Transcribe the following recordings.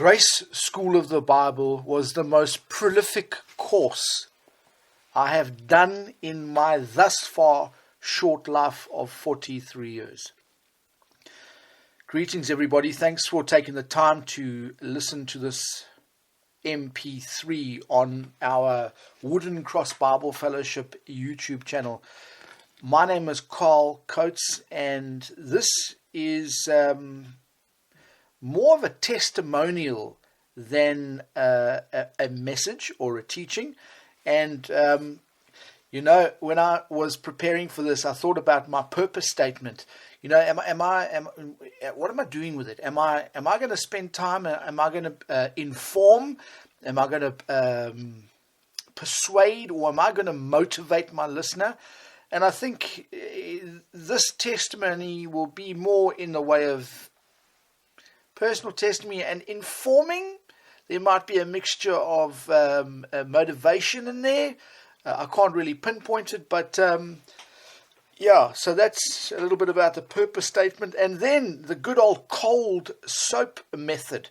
Grace School of the Bible was the most prolific course I have done in my thus far short life of 43 years. Greetings, everybody. Thanks for taking the time to listen to this MP3 on our Wooden Cross Bible Fellowship YouTube channel. My name is Karl Coates, and this is more of a testimonial than a message or a teaching. And when I was preparing for this, I thought about my purpose statement. What am I doing with it? Am I going to spend time? Am I going to inform? Am I going to persuade, or am I going to motivate my listener? And I think this testimony will be more in the way of personal testimony and informing. There might be a mixture of motivation in there. I can't really pinpoint it, but so that's a little bit about the purpose statement. And then the good old cold soap method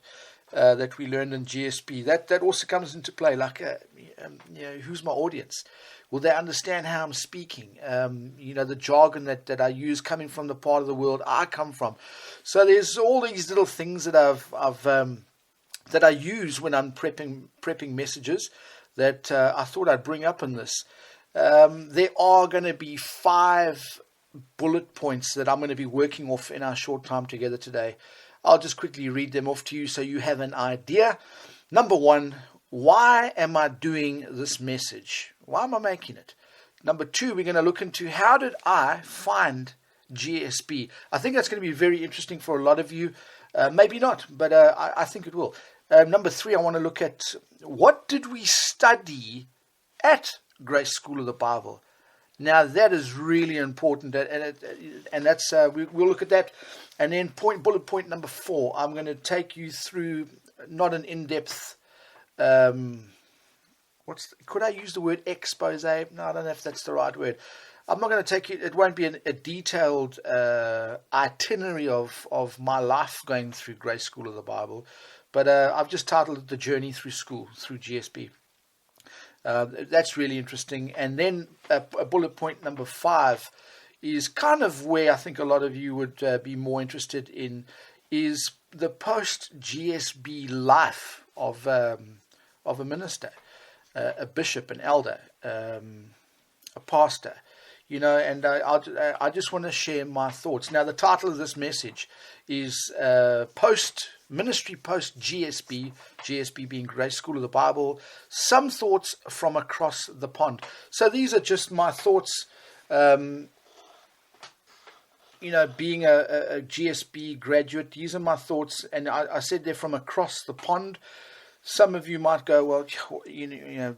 that we learned in G.S.B. That also comes into play. Like, who's my audience? Will they understand how I'm speaking? The jargon that I use coming from the part of the world I come from. So there's all these little things that that I use when I'm prepping messages that I thought I'd bring up in this. There are going to be 5 bullet points that I'm going to be working off in our short time together today. I'll just quickly read them off to you so you have an idea. Number 1, why am I doing this message? Why am I making it? Number 2, we're going to look into how did I find G.S.B. I think that's going to be very interesting for a lot of you. Maybe not, but I think it will. Number 3, I want to look at what did we study at Grace School of the Bible. Now that is really important, and that's we'll look at that. And then bullet point number 4, I'm going to take you through not an in-depth. Could I use the word expose? No, I don't know if that's the right word. I'm not going to take you. It won't be a detailed itinerary of my life going through Grace School of the Bible, but I've just titled it "The Journey Through School" through GSB. That's really interesting. And then a bullet point number 5 is kind of where I think a lot of you would be more interested in, is the Post G.S.B. life of a minister, a bishop, an elder, a pastor. And I just want to share my thoughts. Now, the title of this message is Post G.S.B., GSB being Grace School of the Bible, some thoughts from across the pond. So these are just my thoughts, being a GSB graduate, these are my thoughts, and I said they're from across the pond. Some of you might go, well,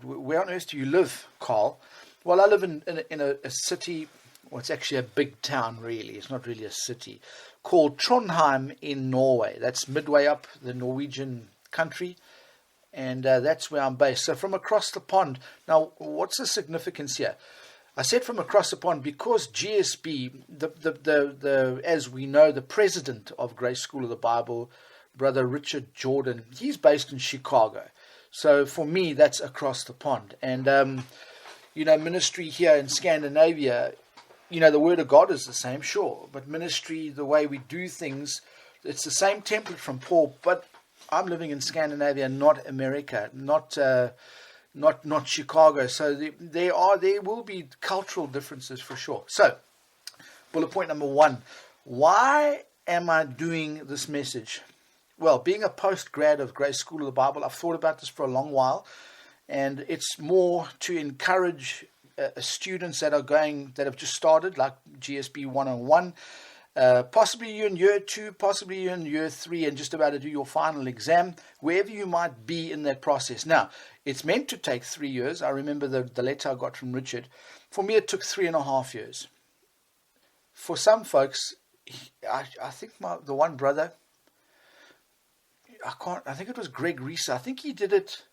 where on earth do you live, Karl? Well, I live in a city, well, it's actually a big town, really. It's not really a city, called Trondheim in Norway. That's midway up the Norwegian country, and that's where I'm based. So from across the pond. Now, what's the significance here? I said from across the pond because GSB, the as we know, the president of Grace School of the Bible, Brother Richard Jordan, he's based in Chicago. So for me, that's across the pond. And ministry here in Scandinavia, the Word of God is the same, sure. But ministry, the way we do things, it's the same template from Paul. But I'm living in Scandinavia, not America, not Chicago. So there will be cultural differences for sure. So, bullet point number 1, why am I doing this message? Well, being a post-grad of Grace School of the Bible, I've thought about this for a long while. And it's more to encourage students that have just started, like GSB 101. Possibly you're in year 2, possibly you're in year 3, and just about to do your final exam, wherever you might be in that process. Now, it's meant to take 3 years. I remember the letter I got from Richard. For me, it took 3.5 years. For some folks, I think the one brother, I think it was Greg Reese. I think he did it.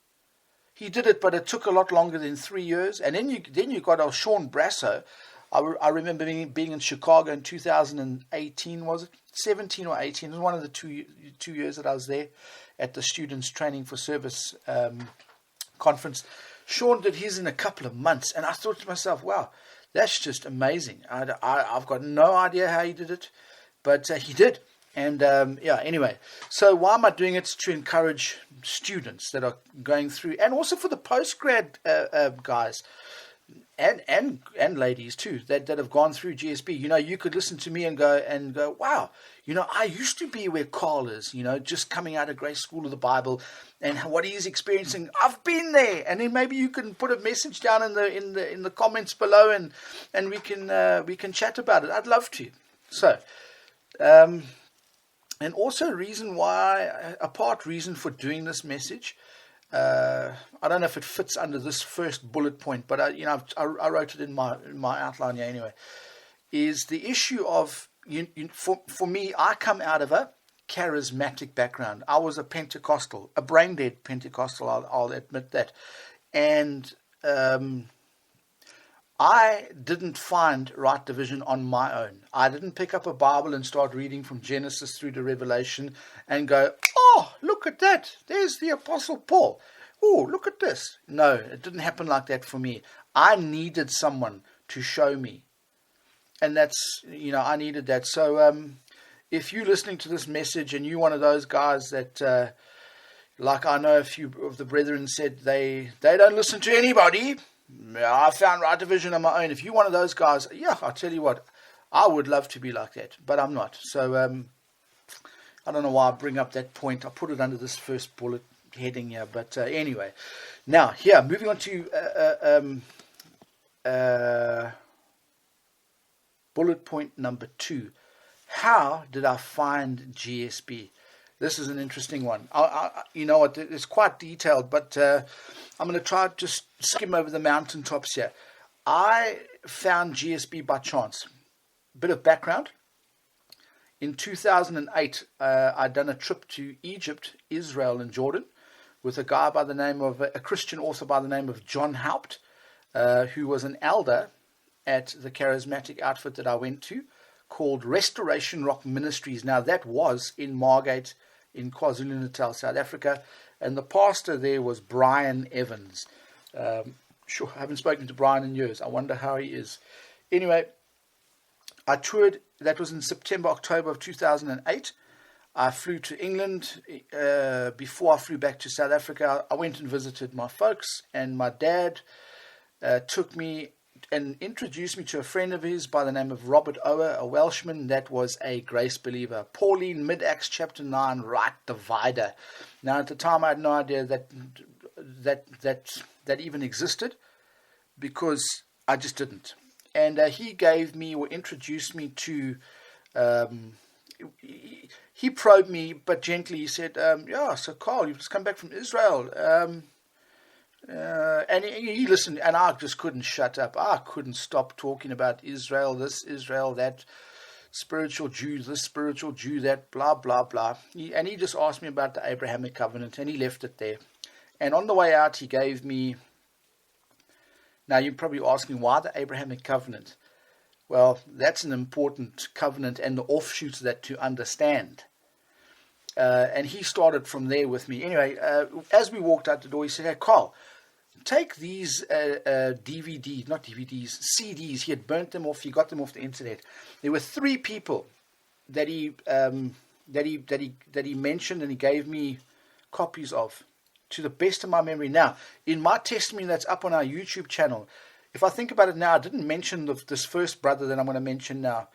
But it took a lot longer than 3 years. And then you got Sean Brasso. I remember being in Chicago in 2018, was it 17 or 18? It was one of the two years that I was there. at the Students Training for Service conference. Sean did his in a couple of months, and I thought to myself, wow, that's just amazing. I've got no idea how he did it, but he did. And anyway, so why am I doing it? It's to encourage students that are going through, and also for the postgrad guys and ladies too, that have gone through GSB. You could listen to me and go, wow, I used to be where Karl is, just coming out of Grace School of the Bible, and what he's experiencing. I've been there. And then maybe you can put a message down in the comments below, and we can chat about it. I'd love to. So, and also reason for doing this message. I don't know if it fits under this first bullet point, but I wrote it in my outline here anyway. Is the issue of for me, I come out of a charismatic background. I was a Pentecostal, a brain dead Pentecostal. I'll admit that, and I didn't find right division on my own. I didn't pick up a Bible and start reading from Genesis through to Revelation and go, oh, look at that. There's the Apostle Paul. Oh, look at this. No, it didn't happen like that for me. I needed someone to show me. And that's, I needed that. So if you're listening to this message and you're one of those guys that, like I know a few of the brethren said, they don't listen to anybody. I found right division on my own. If you're one of those guys, I'll tell you what, I would love to be like that, but I'm not. So I don't know why I bring up that point. I put it under this first bullet heading here, but anyway. Now, here, moving on to bullet point number 2. How did I find GSB? This is an interesting one. You know what? It's quite detailed, but I'm going to try to just skim over the mountaintops here. I found GSB by chance. Bit of background. In 2008, I'd done a trip to Egypt, Israel, and Jordan with a guy by the name of a Christian author by the name of John Haupt, who was an elder at the charismatic outfit that I went to, called Restoration Rock Ministries. Now, that was in Margate in KwaZulu-Natal, South Africa, and the pastor there was Brian Evans. Sure, I haven't spoken to Brian in years. I wonder how he is. Anyway, I toured. That was in September, October of 2008. I flew to England. Before I flew back to South Africa, I went and visited my folks, and my dad took me and introduced me to a friend of his by the name of Robert Ower, a Welshman that was a grace believer. Pauline, mid-Acts chapter 9, right divider. Now, at the time, I had no idea that even existed, because I just didn't. And he gave me, or introduced me to, he probed me, but gently. He said, so Karl, you've just come back from Israel. And he listened, and I just couldn't shut up. I couldn't stop talking about Israel, this, Israel, that, spiritual Jew, this spiritual Jew, that, blah, blah, blah. And he just asked me about the Abrahamic covenant, and he left it there. And on the way out, he gave me... Now, you're probably asking, why the Abrahamic covenant? Well, that's an important covenant and the offshoots of that to understand. And he started from there with me. Anyway, as we walked out the door, he said, hey, Karl, take these CDs. He had burnt them off. He got them off the internet. There were 3 people that he mentioned and he gave me copies of, to the best of my memory. Now, in my testimony that's up on our YouTube channel, if I think about it now, I didn't mention this first brother that I'm going to mention now,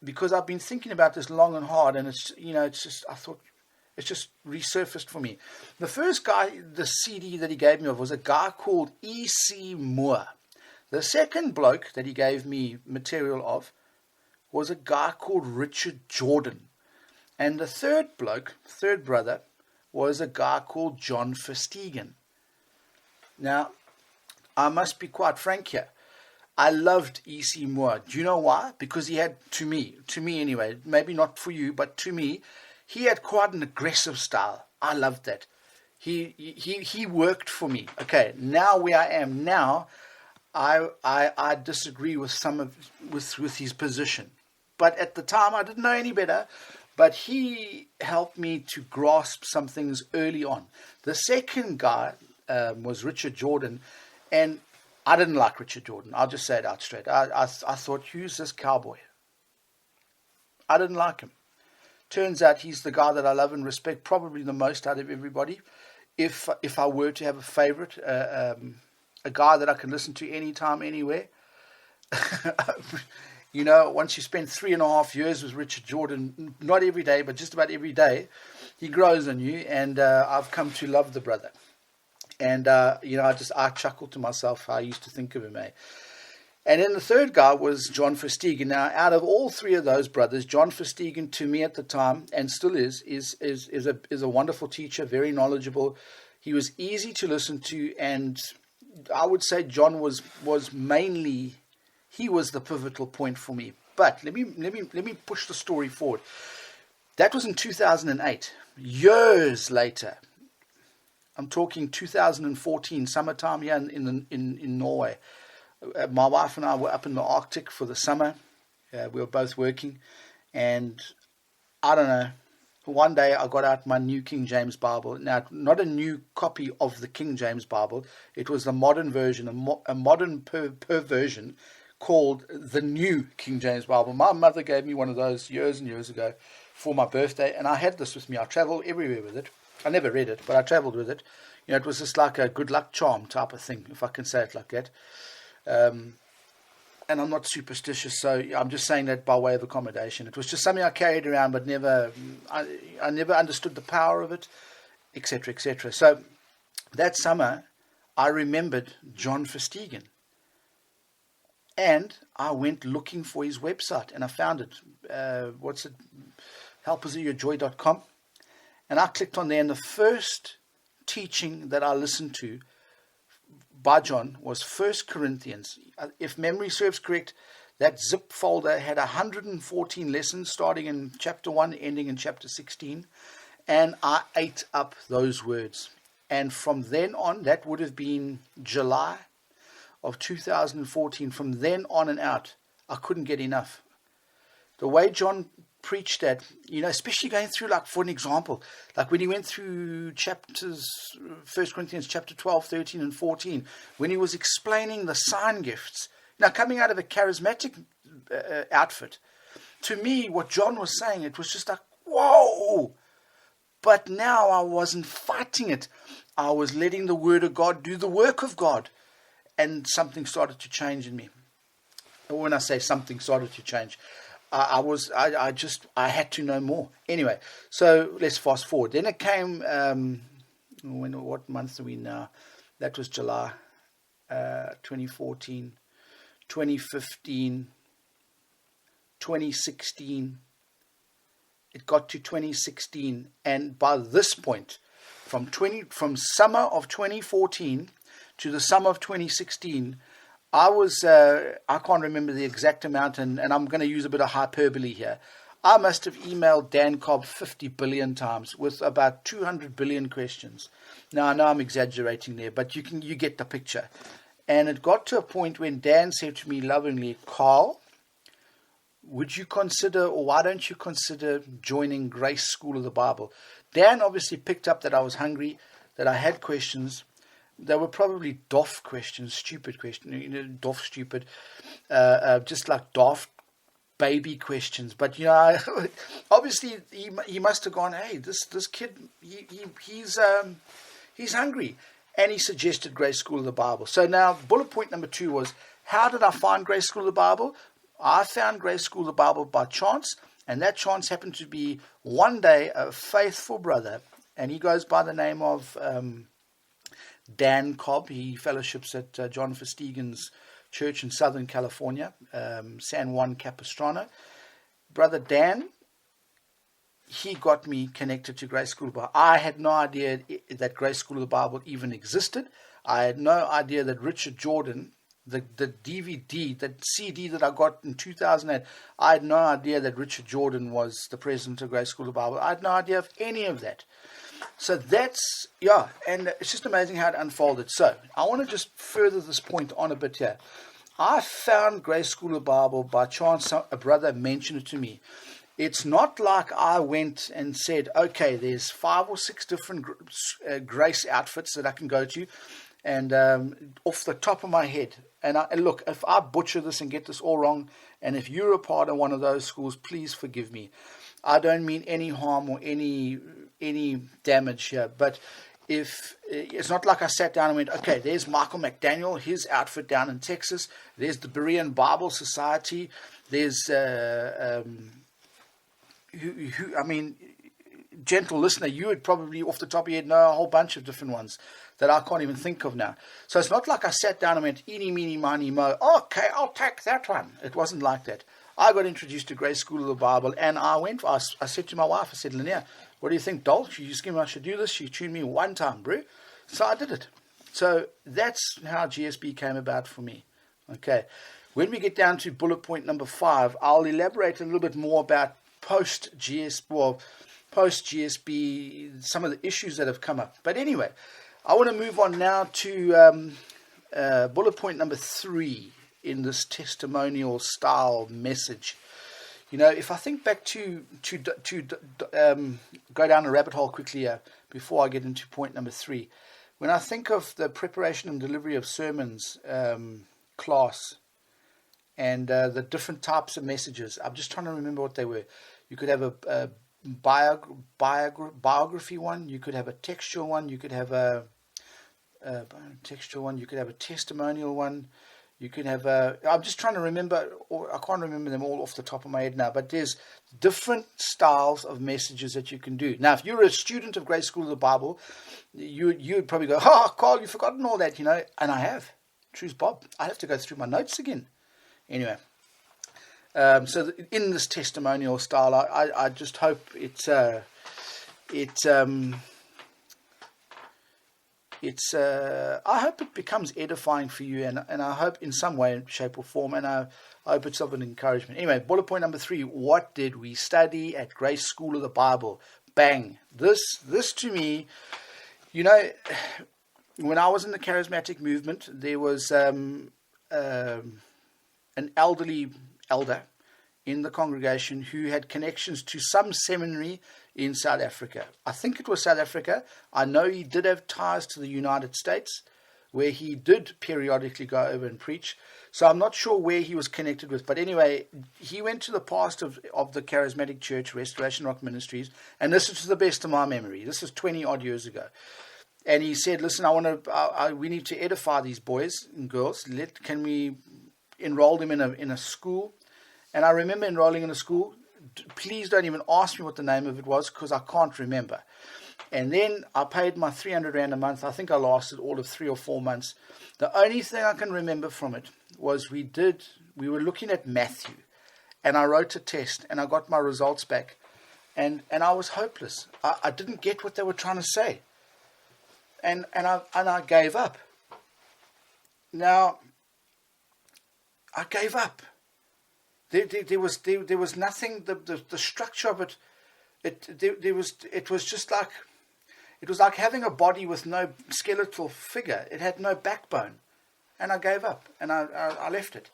because I've been thinking about this long and hard, and it's just, I thought, it's just resurfaced for me. The first guy, the CD that he gave me of, was a guy called E.C. Moore. The second bloke that he gave me material of was a guy called Richard Jordan. And the third brother, was a guy called John Verstegen. Now, I must be quite frank here. I loved E.C. Moore. Do you know why? Because he had, to me anyway, maybe not for you, but to me, he had quite an aggressive style. I loved that. He worked for me. Okay, now where I am now, I disagree with with his position. But at the time, I didn't know any better. But he helped me to grasp some things early on. The second guy was Richard Jordan, and I didn't like Richard Jordan. I'll just say it out straight. I thought, who's this cowboy? I didn't like him. Turns out he's the guy that I love and respect probably the most out of everybody. If I were to have a favorite, a guy that I can listen to anytime, anywhere. You know, once you spend 3.5 years with Richard Jordan, not every day, but just about every day, he grows on you, and I've come to love the brother. And, you know, I chuckled to myself how I used to think of him, eh? And then the third guy was John Verstegen. Now, out of all three of those brothers, John Verstegen, to me at the time, and still is a wonderful teacher, very knowledgeable. He was easy to listen to, and I would say John was mainly, he was the pivotal point for me. But let me push the story forward. That was in 2008. Years later, I'm talking 2014, summertime here in Norway. My wife and I were up in the Arctic for the summer. We were both working, and I don't know, one day I got out my new King James Bible. Now, not a new copy of the King James Bible. It was the modern version, a modern version called the New King James Bible. My mother gave me one of those years and years ago for my birthday, and I had this with me. I traveled everywhere with it. I never read it, but I traveled with it. You know, it was just like a good luck charm type of thing, if I can say it like that. And I'm not superstitious, so I'm just saying that by way of accommodation. It was just something I carried around, but I never understood the power of it, etc., etc. So that summer, I remembered John Verstegen, and I went looking for his website, and I found it. helpersofyourjoy.com, and I clicked on there, and the first teaching that I listened to by John was 1 Corinthians. If memory serves correct, that zip folder had 114 lessons starting in chapter 1, ending in chapter 16. And I ate up those words. And from then on, that would have been July of 2014. From then on and out, I couldn't get enough. The way John preached that, you know, especially going through, like, for an example, like when he went through chapters, 1 Corinthians chapter 12, 13 and 14, when he was explaining the sign gifts. Now, coming out of a charismatic outfit, to me, what John was saying, it was just like, whoa! But now I wasn't fighting it. I was letting the word of God do the work of God. And something started to change in me. And when I say something started to change, I had to know more. Anyway, so let's fast forward. Then it came, what month are we now? That was July 2014, 2015, 2016. It got to 2016, and by this point, from summer of 2014 to the summer of 2016, I was, I can't remember the exact amount, and I'm going to use a bit of hyperbole here. I must have emailed Dan Cobb 50 billion times with about 200 billion questions. Now, I know I'm exaggerating there, but you get the picture. And it got to a point when Dan said to me lovingly, Karl, would you consider, or why don't you consider joining Grace School of the Bible? Dan obviously picked up that I was hungry, that I had questions. They were probably doff questions, stupid questions, doff stupid, just like daft baby questions. But, you know, obviously he must have gone, hey, this kid, he's hungry. And he suggested Grace School of the Bible. So now bullet point number 2 was, how did I find Grace School of the Bible? I found Grace School of the Bible by chance, and that chance happened to be one day a faithful brother, and he goes by the name of Dan Cobb. He fellowships at John Verstegen's church in Southern California, San Juan Capistrano. Brother Dan, he got me connected to Grace School of the Bible. I had no idea that Grace School of the Bible even existed. I had no idea that Richard Jordan, the DVD, the CD that I got in 2008, I had no idea that Richard Jordan was the president of Grace School of the Bible. I had no idea of any of that. So that's, yeah, and it's just amazing how it unfolded. So I want to just further this point on a bit here. I found Grace School of the Bible by chance. A brother mentioned it to me. It's not like I went and said, okay, there's 5 or 6 different grace outfits that I can go to, and off the top of my head. And look, if I butcher this and get this all wrong, and if you're a part of one of those schools, please forgive me. I don't mean any harm or any damage here, but if it's not like I sat down and went, okay, there's Michael McDaniel, his outfit down in Texas. There's the Berean Bible Society. There's I mean, gentle listener, you would probably off the top of your head know a whole bunch of different ones that I can't even think of now. So it's not like I sat down and went, eeny, meeny, miny, mo, okay, I'll take that one. It wasn't like that. I got introduced to Grace School of the Bible, and I said to my wife, I said, Linnea, what do you think, doll? She just gave me I should do this. She tuned me one time, bro. So I did it. So that's how GSB came about for me. Okay. When we get down to bullet point number 5, I'll elaborate a little bit more about Post G.S.B, some of the issues that have come up. But anyway, I want to move on now to bullet point number 3 in this testimonial style message. You know, if I think back to go down a rabbit hole quickly before I get into point number 3, when I think of the preparation and delivery of sermons class and the different types of messages, I'm just trying to remember what they were. You could have a biography one, you could have a textual one, you could have a textual one, you could have a testimonial one, you could have I'm just trying to remember, or I can't remember them all off the top of my head now, but there's different styles of messages that you can do. Now, if you're a student of Grace School of the Bible, you'd probably go, oh, Carl, you've forgotten all that, you know, and I have. Truth, Bob. I have to go through my notes again. Anyway, so in this testimonial style, I just hope I hope it becomes edifying for you, and I hope in some way, shape or form, and I hope it's of an encouragement. Anyway, bullet point number 3, what did we study at Grace School of the Bible? Bang. This to me, you know, when I was in the charismatic movement, there was an elderly elder in the congregation who had connections to some seminary in South Africa. I think it was South Africa. I know he did have ties to the United States, where he did periodically go over and preach. So I'm not sure where he was connected with. But anyway, he went to the pastor of the charismatic church, Restoration Rock Ministries, and this is to the best of my memory. This is 20 odd years ago. And he said, listen, we need to edify these boys and girls. Can we enroll them in a school? And I remember enrolling in a school. Please don't even ask me what the name of it was, because I can't remember. And then I paid my 300 Rand a month. I think I lasted all of 3 or 4 months. The only thing I can remember from it was we were looking at Matthew, and I wrote a test, and I got my results back, and I was hopeless. I didn't get what they were trying to say, and I gave up. Now, I gave up. There was nothing. The structure of it. It was just like, it was like having a body with no skeletal figure. It had no backbone, and I gave up, and I left it.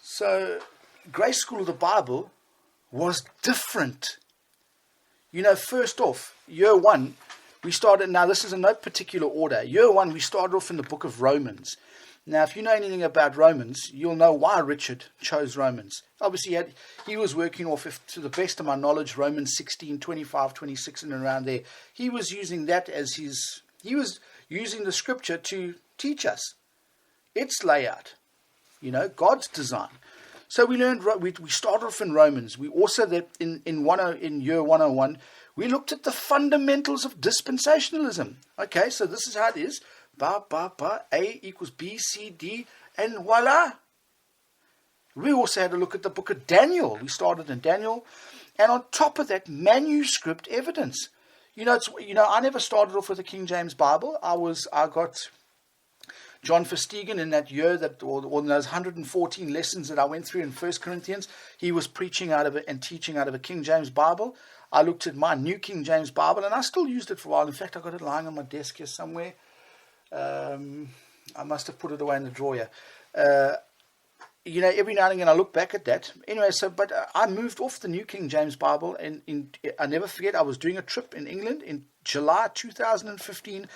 So, Grace School of the Bible was different. You know, first off, year 1, we started. Now, this is in no particular order. Year 1, we started off in the book of Romans. Now, if you know anything about Romans, you'll know why Richard chose Romans. Obviously, he was working off, to the best of my knowledge, Romans 16, 25, 26, and around there. He was using that as he was using the scripture to teach us its layout, you know, God's design. So we learned, we started off in Romans. We also, in year 101, we looked at the fundamentals of dispensationalism. Okay, so this is how it is. A equals B, C, D, and voila. We also had a look at the book of Daniel. We started in Daniel, and on top of that, manuscript evidence. You know, I never started off with the King James Bible. I got John Verstegen in that year, or in those 114 lessons that I went through in 1 Corinthians. He was preaching out of it and teaching out of a King James Bible. I looked at my New King James Bible, and I still used it for a while. In fact, I got it lying on my desk here somewhere. I must have put it away in the drawer. every now and again I look back at that. Anyway, but I moved off the New King James Bible, and I never forget, I was doing a trip in England in July 2015.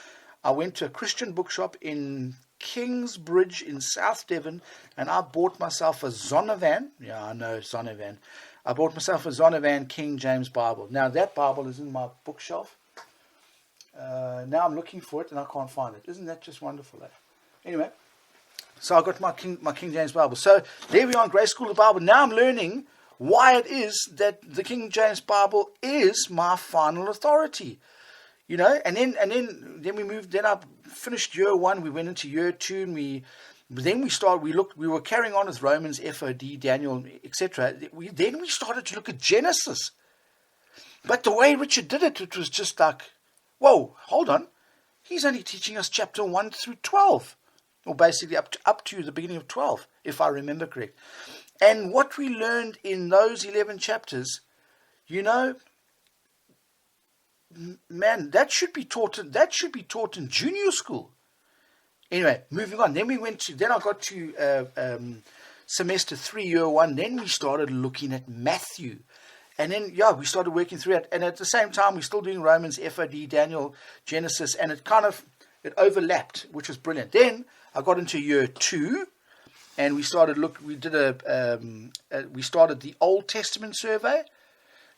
I went to a Christian bookshop in Kingsbridge in South Devon, and I bought myself a Zondervan. Yeah, I know, Zondervan. I bought myself a Zondervan King James Bible. Now, that Bible is in my bookshelf. Now I'm looking for it, and I can't find it. Isn't that just wonderful, eh? Anyway, so I got my King James Bible. So there we are in Grace School of the Bible. Now I'm learning why it is that the King James Bible is my final authority. And then we moved. Then I finished year 1. We went into year 2, and we were carrying on with Romans, FOD, Daniel, etc. Then we started to look at Genesis. But the way Richard did it, it was just like, whoa, hold on. He's only teaching us chapter 1 through 12. Or basically up to the beginning of 12, if I remember correct. And what we learned in those 11 chapters, man, that should be taught in junior school. Anyway, moving on. Then I got to semester 3, year 1. Then we started looking at Matthew. And then, we started working through it. And at the same time, we're still doing Romans, FOD, Daniel, Genesis. And it overlapped, which was brilliant. Then I got into year 2, and we started we started the Old Testament survey.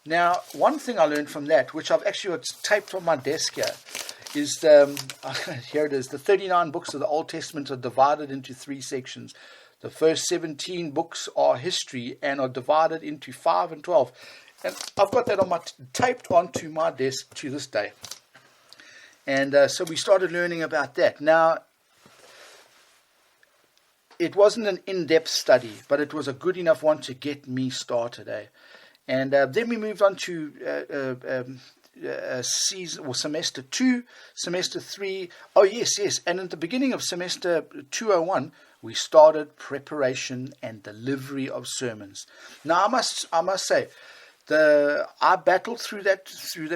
Now, one thing I learned from that, which I've actually got taped on my desk here, is here it is. The 39 books of the Old Testament are divided into 3 sections. The first 17 books are history and are divided into 5 and 12. And I've got that taped onto my desk to this day. And so we started learning about that. Now, it wasn't an in-depth study, but it was a good enough one to get me started. And then we moved on to semester 2, semester 3. Oh, yes. And at the beginning of semester 201, we started preparation and delivery of sermons. Now, I must say, I battled through that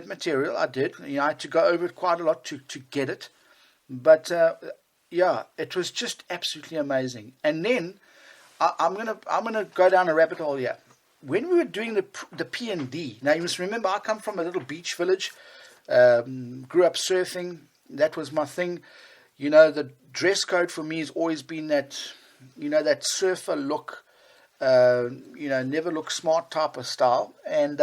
material. I did. I had to go over it quite a lot to get it. But it was just absolutely amazing. And then I'm gonna go down a rabbit hole here. When we were doing the P&D, now you must remember I come from a little beach village, grew up surfing. That was my thing. The dress code for me has always been that, that surfer look, never look smart type of style. And,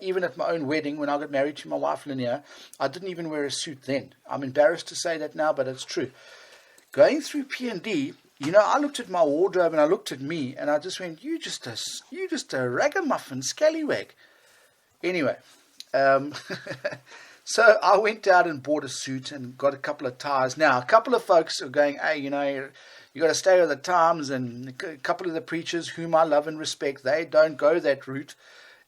even at my own wedding, when I got married to my wife, Linnea, I didn't even wear a suit then. I'm embarrassed to say that now, but it's true. Going through P&D, I looked at my wardrobe and I looked at me and I just went, you just a ragamuffin scallywag. Anyway, so I went out and bought a suit and got a couple of ties. Now, a couple of folks are going, hey, you got to stay with the times, and a couple of the preachers whom I love and respect, they don't go that route.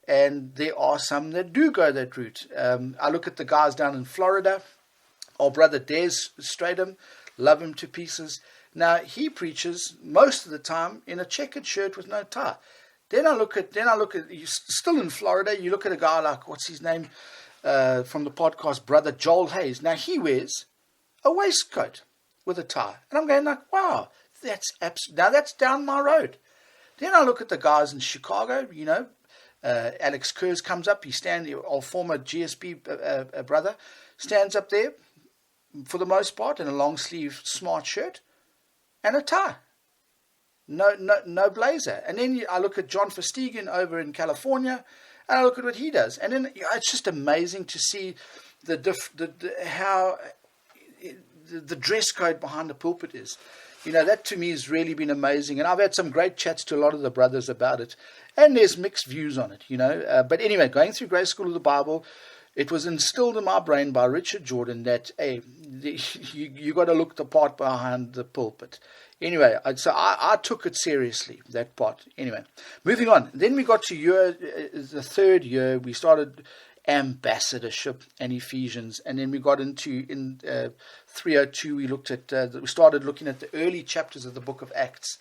And there are some that do go that route. I look at the guys down in Florida. Our brother Des Stratham, love him to pieces. Now, he preaches most of the time in a checkered shirt with no tie. Then I look at, still in Florida, you look at a guy like, what's his name, from the podcast, Brother Joel Hayes. Now, he wears a waistcoat with a tie. And I'm going like, wow, now that's down my road. Then I look at the guys in Chicago, Alex Kurz comes up, our former G.S.B. Brother, stands up there, for the most part, in a long sleeve smart shirt and a tie. No blazer. And then I look at John Verstegen over in California, and I look at what he does. And then it's just amazing to see how the dress code behind the pulpit is. That to me has really been amazing. And I've had some great chats to a lot of the brothers about it. And there's mixed views on it, But anyway, going through Grace School of the Bible, it was instilled in my brain by Richard Jordan that, hey, you got to look the part behind the pulpit. Anyway, so I took it seriously, that part. Anyway, moving on. Then we got to the third year, we started ambassadorship and Ephesians. And then we got in 302, we started looking at the early chapters of the book of Acts.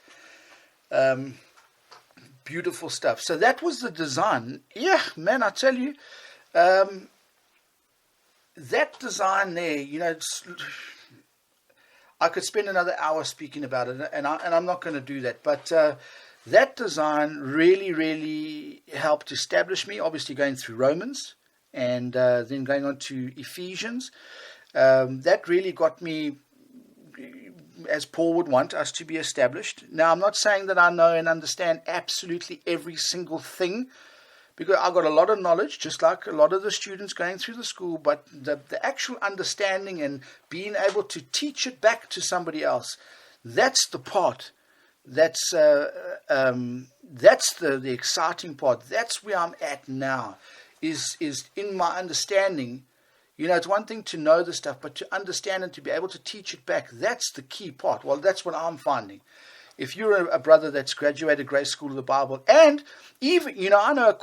Beautiful stuff. So that was the design. Yeah, man, I tell you, that design there, I could spend another hour speaking about it, and I'm not going to do that. But that design really, really helped establish me, obviously going through Romans and then going on to Ephesians. That really got me, as Paul would want us to be established. Now, I'm not saying that I know and understand absolutely every single thing, because I've got a lot of knowledge, just like a lot of the students going through the school, but the actual understanding and being able to teach it back to somebody else, that's the part. That's the exciting part. That's where I'm at now, is in my understanding. You know, it's one thing to know the stuff, but to understand and to be able to teach it back, that's the key part. Well, that's what I'm finding. If you're a brother that's graduated Grace School of the Bible, and even, you know, I know,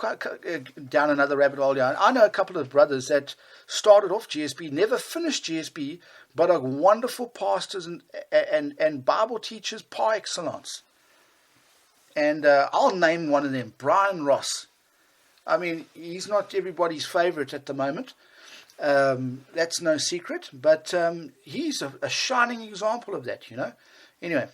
down another rabbit hole, I know a couple of brothers that started off GSB, never finished GSB, but are wonderful pastors and Bible teachers par excellence. And I'll name one of them, Brian Ross. I mean, he's not everybody's favorite at the moment. That's no secret, but he's a shining example of that, you know. Anyway,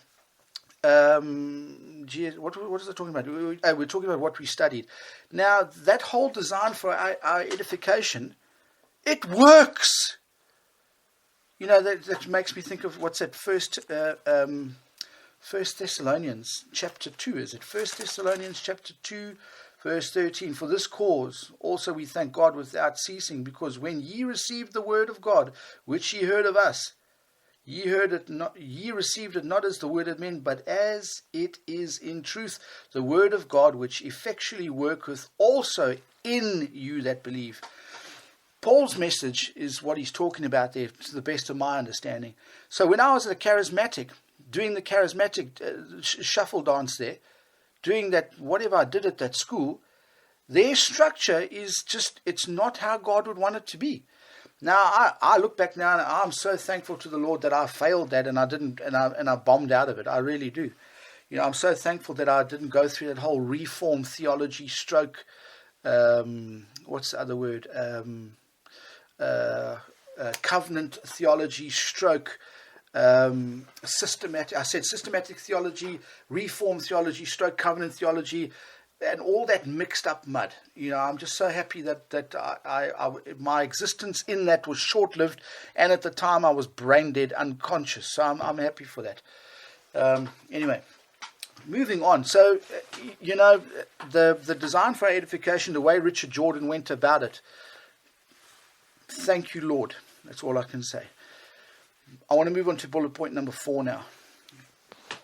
what was I talking about? We're talking about what we studied. Now, that whole design for our edification, it works. You know, that makes me think of, what's that, First Thessalonians chapter 2, is it? First Thessalonians chapter 2, verse 13, for this cause also we thank God without ceasing, because when ye received the word of God, which ye heard of us, ye received it not as the word of men, but as it is in truth, the word of God, which effectually worketh also in you that believe. Paul's message is what he's talking about there, to the best of my understanding. So when I was at a charismatic, doing the charismatic shuffle dance there, doing that, whatever I did at that school, their structure is just, it's not how God would want it to be. Now, I look back now and I'm so thankful to the Lord that I failed that and I didn't, and I bombed out of it. I really do. You know, I'm so thankful that I didn't go through that whole reform theology stroke, what's the other word? Covenant theology stroke, systematic theology, reform theology, stroke covenant theology, and all that mixed up mud. You know, I'm just so happy that I my existence in that was short lived, and at the time I was brain dead, unconscious. So I'm happy for that. Anyway, moving on. So you know, the design for edification, the way Richard Jordan went about it. Thank you, Lord. That's all I can say. I want to move on to bullet point number 4 now.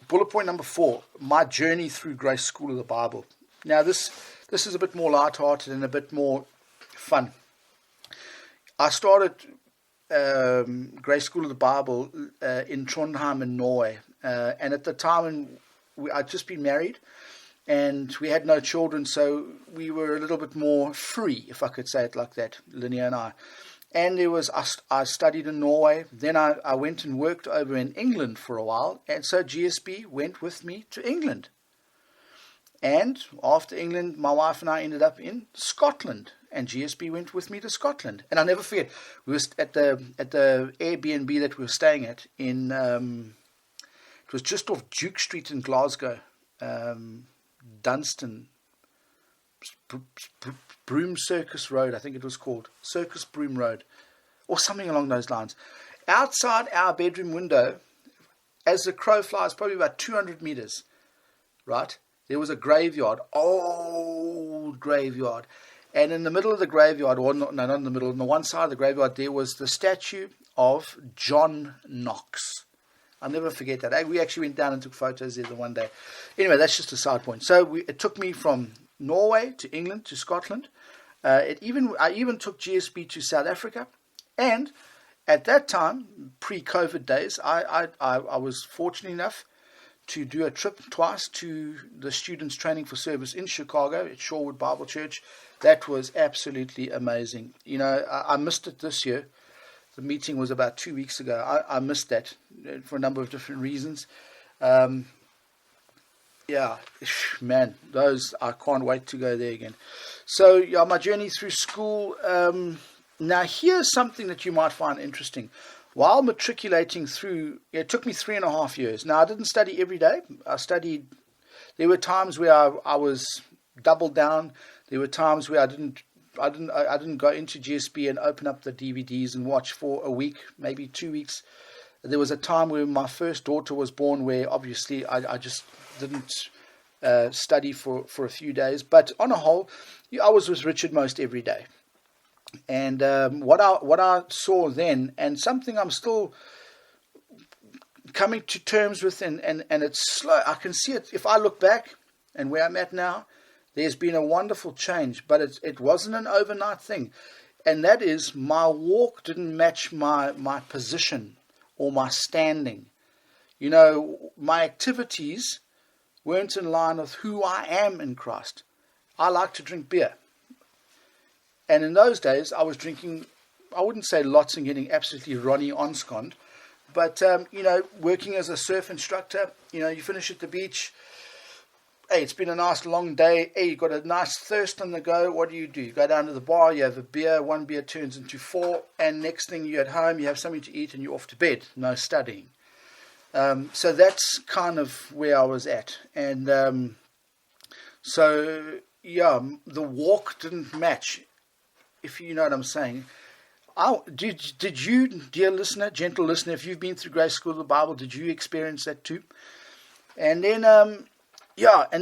Bullet point number 4, my journey through Grace School of the Bible. Now, this is a bit more light-hearted and a bit more fun. I started Grace School of the Bible in Trondheim in Norway. And at the time, I'd just been married and we had no children, so we were a little bit more free, if I could say it like that, Linnea and I. And I studied in Norway. Then I went and worked over in England for a while. And so GSB went with me to England. And after England, my wife and I ended up in Scotland. And GSB went with me to Scotland. And I'll never forget, we were at the Airbnb that we were staying at in, it was just off Duke Street in Glasgow, Dunstan, Broom Circus Road, I think it was called, Circus Broom Road, or something along those lines. Outside our bedroom window, as the crow flies, probably about 200 meters, right, there was a graveyard, old graveyard, and in the middle of the graveyard, or not in the middle, on the one side of the graveyard, there was the statue of John Knox. I'll never forget that. We actually went down and took photos there the one day. Anyway, that's just a side point. So it took me from Norway to England to Scotland. I even took GSB to South Africa, and at that time, pre-COVID days, I was fortunate enough to do a trip twice to the Students Training for Service in Chicago at Shorewood Bible Church. That was absolutely amazing. You know, I missed it this year. The meeting was about 2 weeks ago. I missed that for a number of different reasons. Yeah, man, those, I can't wait to go there again. So, yeah, my journey through school. Now, here's something that you might find interesting. While matriculating through, it took me 3.5 years. Now, I didn't study every day. There were times where I was doubled down. There were times where I didn't go into GSB and open up the DVDs and watch for a week, maybe 2 weeks. There was a time when my first daughter was born where obviously I just didn't study for a few days. But on a whole, I was with Richard most every day. And what I saw then, and something I'm still coming to terms with, and it's slow. I can see it if I look back and where I'm at now. There's been a wonderful change, but it wasn't an overnight thing. And that is, my walk didn't match my position or my standing. You know, my activities weren't in line with who I am in Christ. I like to drink beer. And in those days, I was drinking, I wouldn't say lots and getting absolutely Ronnie onsconned, but, working as a surf instructor, you finish at the beach. Hey, it's been a nice long day. Hey, you've got a nice thirst on the go. What do? You go down to the bar, you have a beer, one beer turns into 4, and next thing you're at home, you have something to eat and you're off to bed. No studying. So that's kind of where I was at. And the walk didn't match, if you know what I'm saying. Did you, dear listener, gentle listener, if you've been through Grace School of the Bible, did you experience that too? And then... and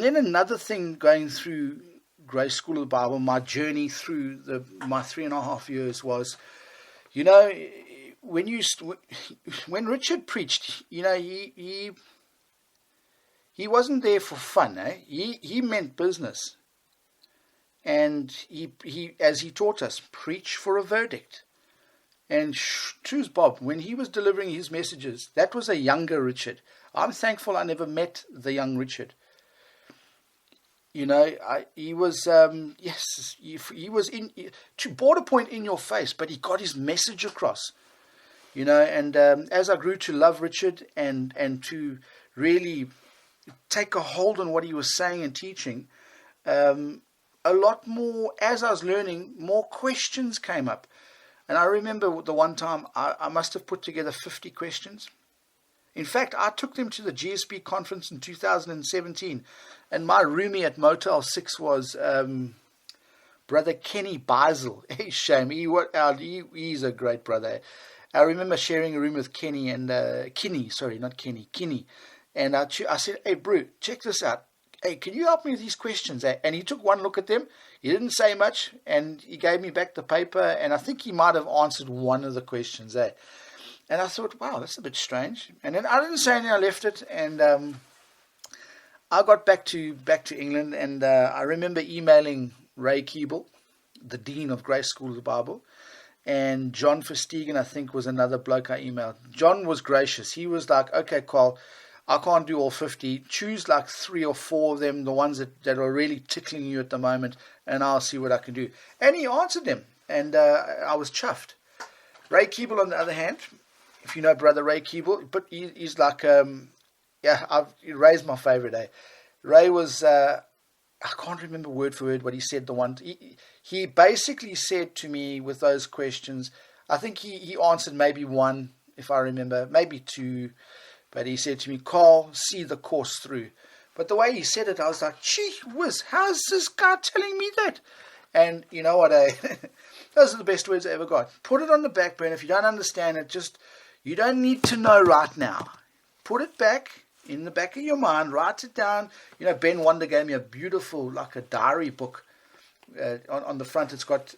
then another thing going through Grace School of the Bible, my journey through my 3.5 years was, when Richard preached, he wasn't there for fun, eh? He meant business. And he, as he taught us, preach for a verdict. And truth, Bob, when he was delivering his messages, that was a younger Richard. I'm thankful I never met the young Richard. He was, he was to border point in your face, but he got his message across, and as I grew to love Richard and to really take a hold on what he was saying and teaching, a lot more, as I was learning, more questions came up. And I remember the one time I must have put together 50 questions. In fact, I took them to the G.S.B conference in 2017, and my roomie at Motel 6 was Brother Kenny Beisel. Shame, he's a great brother. I remember sharing a room with Kenny and Kinney. And I said, "Hey, bro, check this out. Hey, can you help me with these questions?" And he took one look at them. He didn't say much, and he gave me back the paper, and I think he might have answered one of the questions. And I thought, wow, that's a bit strange. And then I didn't say anything, I left it. And I got back to England. And I remember emailing Ray Keeble, the Dean of Grace School of the Bible. And John Verstegen, I think, was another bloke I emailed. John was gracious. He was like, "Okay, Karl, I can't do all 50. Choose like 3 or 4 of them, the ones that are really tickling you at the moment, and I'll see what I can do." And he answered them. And I was chuffed. Ray Keeble, on the other hand... If you know Brother Ray Keeble, but he's like, Ray's my favorite, eh? Ray was, I can't remember word for word what he said. He basically said to me with those questions, I think he answered maybe 1, if I remember, maybe 2, but he said to me, "Karl, see the course through." But the way he said it, I was like, "Gee whiz, how's this guy telling me that?" And you know what, those are the best words I ever got. Put it on the back burner. If you don't understand it, you don't need to know right now. Put it back in the back of your mind. Write it down. Ben Wonder gave me a beautiful, like a diary book. On the front, it's got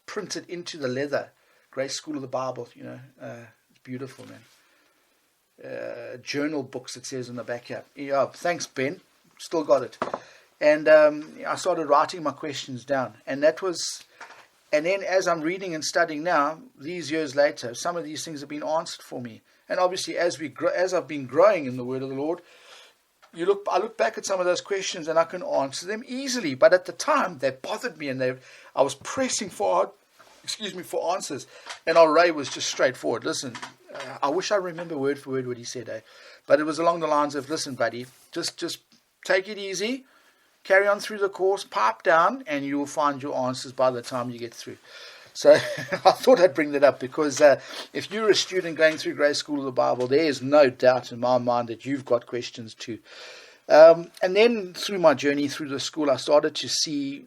printed into the leather. Grace School of the Bible. It's beautiful, man. Journal books, it says on the back here. Yeah, thanks, Ben. Still got it. And I started writing my questions down. And that was... And then as I'm reading and studying now, these years later, some of these things have been answered for me. And obviously, as I've been growing in the Word of the Lord, I look back at some of those questions and I can answer them easily. But at the time, they bothered me, and I was pressing for answers. And our Ray was just straightforward. Listen, I wish I remember word for word what he said, but it was along the lines of, "Listen, buddy, just take it easy. Carry on through the course, pipe down, and you will find your answers by the time you get through." So I thought I'd bring that up because if you're a student going through Grace School of the Bible, there is no doubt in my mind that you've got questions too. And then through my journey through the school, I started to see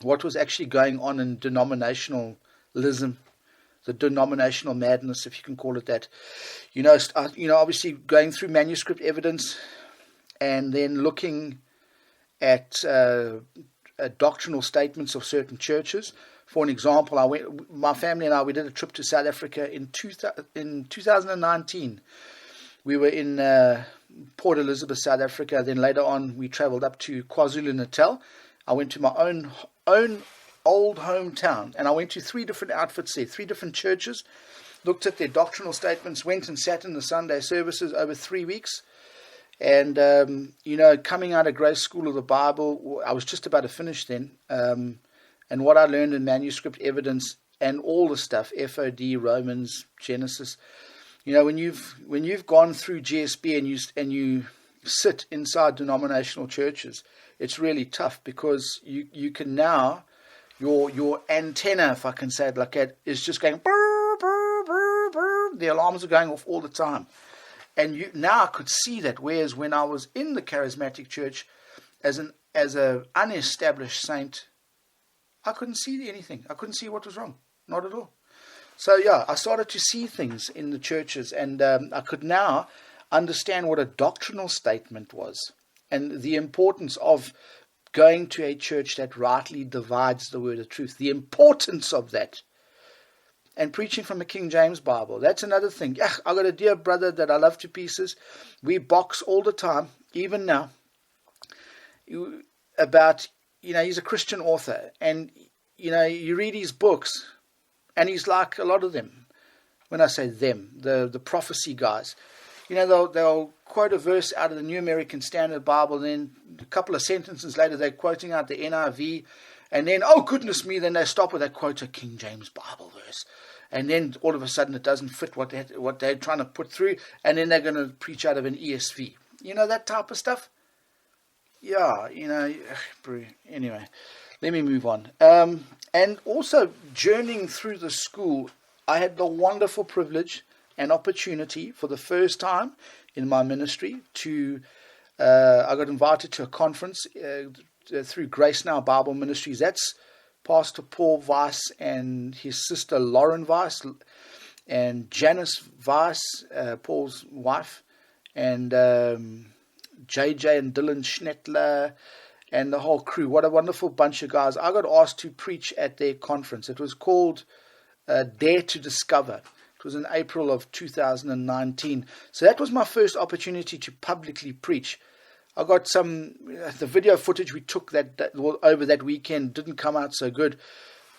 what was actually going on in denominationalism, the denominational madness, if you can call it that. Obviously going through manuscript evidence and then looking at doctrinal statements of certain churches. For an example, my family and I, we did a trip to South Africa in 2019. We were in Port Elizabeth, South Africa. Then later on, we travelled up to KwaZulu-Natal. I went to my own old hometown, and I went to 3 different outfits there, 3 different churches, looked at their doctrinal statements, went and sat in the Sunday services over 3 weeks. And, coming out of Grace School of the Bible, I was just about to finish then. And what I learned in manuscript evidence and all the stuff, FOD, Romans, Genesis, when you've gone through GSB and you sit inside denominational churches, it's really tough because you can now, your antenna, if I can say it like that, is just going brr, brr, brr, brr. The alarms are going off all the time. And now I could see that, whereas when I was in the charismatic church as an unestablished saint, I couldn't see anything. I couldn't see what was wrong. Not at all. So I started to see things in the churches, and I could now understand what a doctrinal statement was and the importance of going to a church that rightly divides the word of truth. The importance of that. And preaching from a King James Bible. That's another thing. I got a dear brother that I love to pieces. We box all the time, even now, about, he's a Christian author. And, you read his books, and he's like a lot of them. When I say them, the prophecy guys. They'll quote a verse out of the New American Standard Bible, then a couple of sentences later they're quoting out the NIV. And then, oh goodness me, then they stop with that quote a King James Bible verse. And then all of a sudden it doesn't fit what they're trying to put through. And then they're going to preach out of an ESV. That type of stuff? Yeah, anyway, let me move on. And also, journeying through the school, I had the wonderful privilege and opportunity for the first time in my ministry I got invited to a conference through Grace Now Bible Ministries. That's Pastor Paul Weiss and his sister Lauren Weiss and Janice Weiss, Paul's wife, and JJ and Dylan Schnettler and the whole crew. What a wonderful bunch of guys. I got asked to preach at their conference. It was called Dare to Discover. It was in April of 2019. So that was my first opportunity to publicly preach. I got the video footage we took that over that weekend didn't come out so good.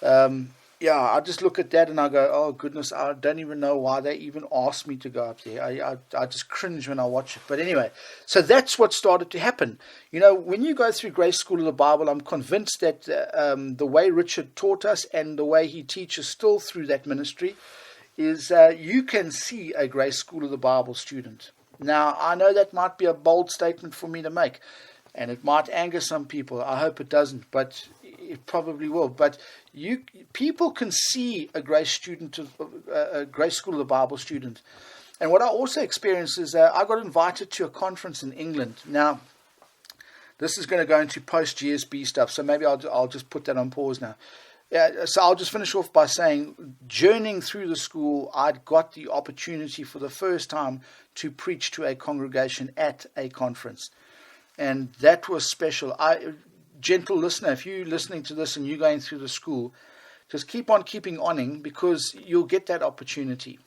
I just look at that and I go, oh goodness, I don't even know why they even asked me to go up there. I just cringe when I watch it. But anyway, so that's what started to happen. When you go through Grace School of the Bible, I'm convinced that the way Richard taught us and the way he teaches still through that ministry is you can see a Grace School of the Bible student. Now, I know that might be a bold statement for me to make, and it might anger some people. I hope it doesn't, but it probably will. But people can see a Grace student, a Grace School of the Bible student. And what I also experienced is I got invited to a conference in England. Now, this is going to go into Post G.S.B. stuff, so maybe I'll just put that on pause now. So I'll just finish off by saying, journeying through the school, I'd got the opportunity for the first time to preach to a congregation at a conference. And that was special. Gentle listener, if you're listening to this and you're going through the school, just keep on keeping on, because you'll get that opportunity.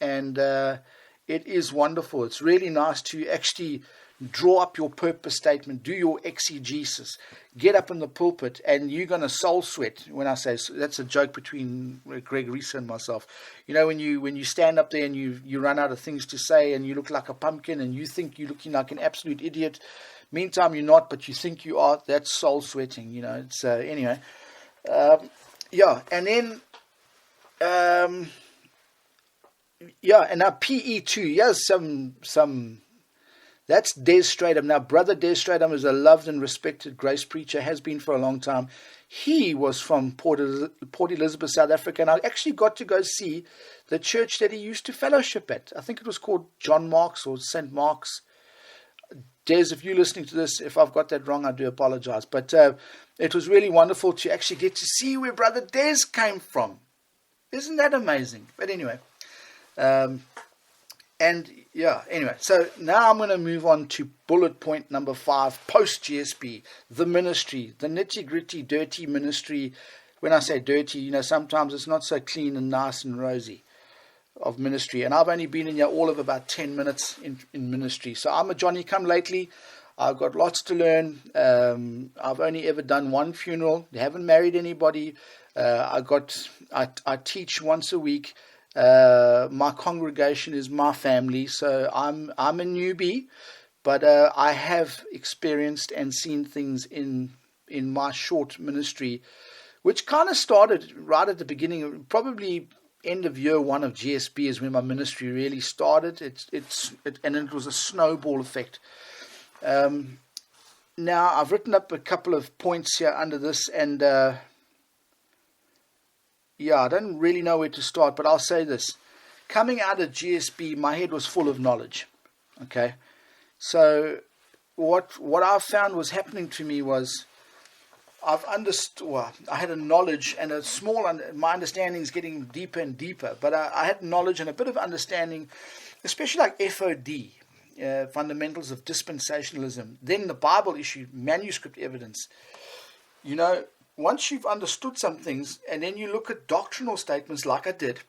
And it is wonderful. It's really nice to actually draw up your purpose statement, do your exegesis, get up in the pulpit, and you're going to soul sweat. When I say that's a joke between Greg Reese and myself. When you stand up there and you run out of things to say and you look like a pumpkin and you think you're looking like an absolute idiot. Meantime, you're not, but you think you are. That's soul sweating. It's anyway. And then and now PE2. Yes, some. That's Des Stradham. Now, Brother Des Stradham is a loved and respected grace preacher, has been for a long time. He was from Port Elizabeth, South Africa, and I actually got to go see the church that he used to fellowship at. I think it was called John Mark's or St. Mark's. Des, if you're listening to this, if I've got that wrong, I do apologize. But it was really wonderful to actually get to see where Brother Des came from. Isn't that amazing? But anyway, so now I'm going to move on to bullet point number 5, Post G.S.B, the ministry, the nitty-gritty, dirty ministry. When I say dirty, sometimes it's not so clean and nice and rosy of ministry. And I've only been in here all of about 10 minutes in ministry. So I'm a Johnny-come-lately. I've got lots to learn. I've only ever done one funeral. I haven't married anybody. I teach once a week. My congregation is my family, so I'm a newbie, but I have experienced and seen things in my short ministry, which kind of started right at the beginning, probably end of year 1 of GSB is when my ministry really started. And it was a snowball effect. Now I've written up a couple of points here under this, and I don't really know where to start, but I'll say this. Coming out of GSB, my head was full of knowledge. Okay, so what I found was happening to me was I've understood. Well, I had a knowledge and my understanding is getting deeper and deeper. But I had knowledge and a bit of understanding, especially like FOD, fundamentals of dispensationalism. Then the Bible issue, manuscript evidence. Once you've understood some things, and then you look at doctrinal statements like I did,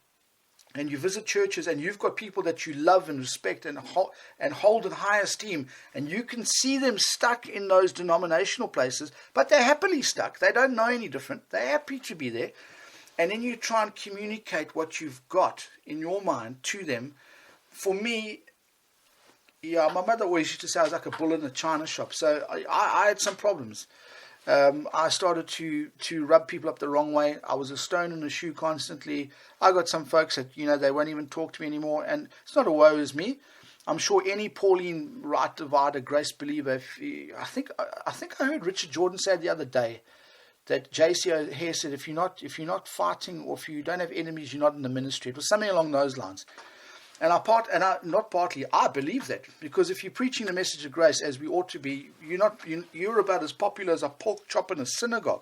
and you visit churches, and you've got people that you love and respect and hold in high esteem, and you can see them stuck in those denominational places, but they're happily stuck. They don't know any different. They're happy to be there. And then you try and communicate what you've got in your mind to them. For me, my mother always used to say I was like a bull in a china shop. So I had some problems. I started to rub people up the wrong way. I was a stone in a shoe constantly. I got some folks that, they won't even talk to me anymore. And it's not a woe is me. I'm sure any Pauline right divider, grace believer, I think I heard Richard Jordan say the other day that J.C. O'Hare said, if you're not fighting, or if you don't have enemies, you're not in the ministry. It was something along those lines. And I believe that, because if you're preaching the message of grace as we ought to be, you're about as popular as a pork chop in a synagogue,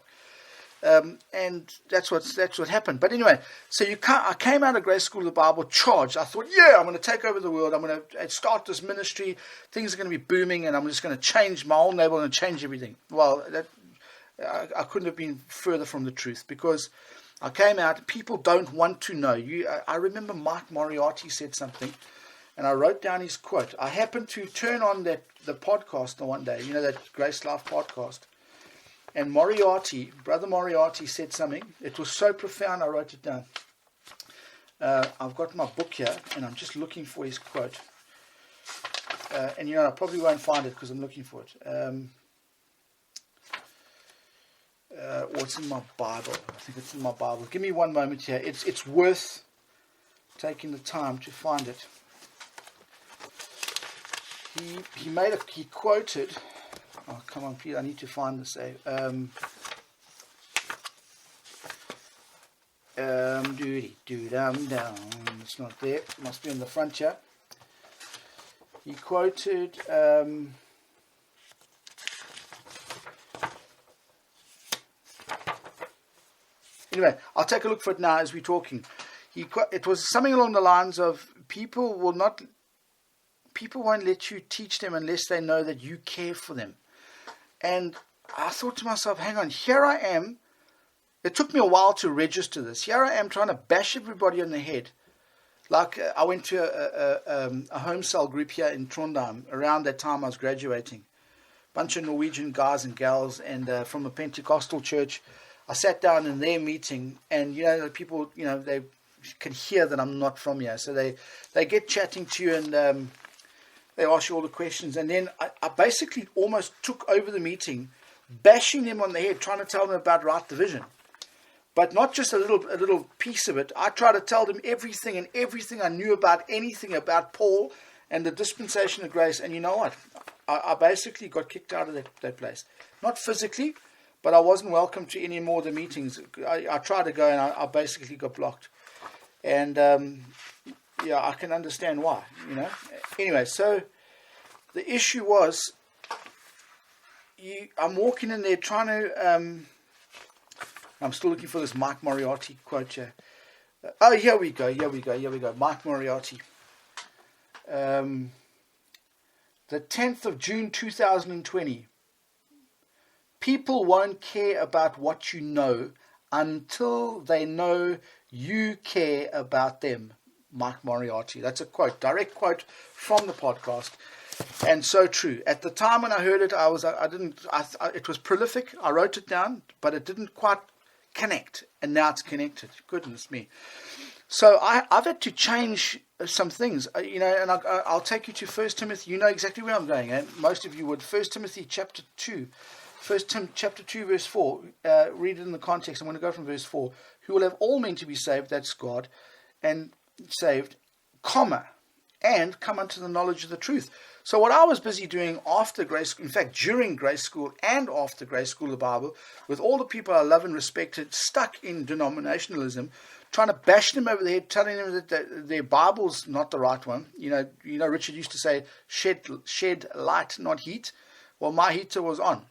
and that's what happened. But anyway, so I came out of Grace School of the Bible charged. I thought, I'm going to take over the world. I'm going to start this ministry. Things are going to be booming, and I'm just going to change my whole neighborhood and change everything. Well, I couldn't have been further from the truth, because I came out, people don't want to know. I remember Mike Moriarty said something, and I wrote down his quote. I happened to turn on the podcast one day, that Grace Life podcast, and Brother Moriarty said something. It was so profound, I wrote it down. I've got my book here, and I'm just looking for his quote. And I probably won't find it because I'm looking for it. Or it's in my Bible. I think it's in my Bible. Give me one moment here. It's worth taking the time to find it. He quoted. Oh, come on, Peter! I need to find this. It's not there. It must be in the front here. He quoted. Anyway, I'll take a look for it now as we're talking. It was something along the lines of people won't let you teach them unless they know that you care for them. And I thought to myself, hang on, here I am. It took me a while to register this. Here I am trying to bash everybody on the head. Like I went to a home cell group here in Trondheim around that time I was graduating. Bunch of Norwegian guys and gals, and from a Pentecostal church. I sat down in their meeting, and people, they can hear that I'm not from here, so they get chatting to you, and they ask you all the questions, and then I basically almost took over the meeting, bashing them on the head, trying to tell them about right division, but not just a little piece of it. I tried to tell them everything I knew about anything about Paul and the dispensation of grace, and you know what? I basically got kicked out of that place, not physically. But I wasn't welcome to any more of the meetings. I tried to go, and I basically got blocked. And, I can understand why, Anyway, so the issue was, I'm walking in there trying to. I'm still looking for this Mike Moriarty quote here. Oh, here we go. Mike Moriarty. The 10th of June 2020. People won't care about what you know until they know you care about them. Mike Moriarty. That's a quote, direct quote from the podcast, and so true. At the time when I heard it, it was prolific. I wrote it down, but it didn't quite connect, and now it's connected. Goodness me. So I've had to change some things, and I'll take you to 1 Timothy. You know exactly where I'm going, and most of you would. 1 Timothy chapter 2. 1 Tim chapter 2 verse 4, read it in the context. I'm going to go from verse 4. Who will have all men to be saved, that's God, and saved, comma, and come unto the knowledge of the truth. So what I was busy doing after grace, in fact, during grace school and after grace school of the Bible, with all the people I love and respected, stuck in denominationalism, trying to bash them over the head, telling them that their Bible's not the right one. You know, Richard used to say, shed light, not heat. Well, my heater was on,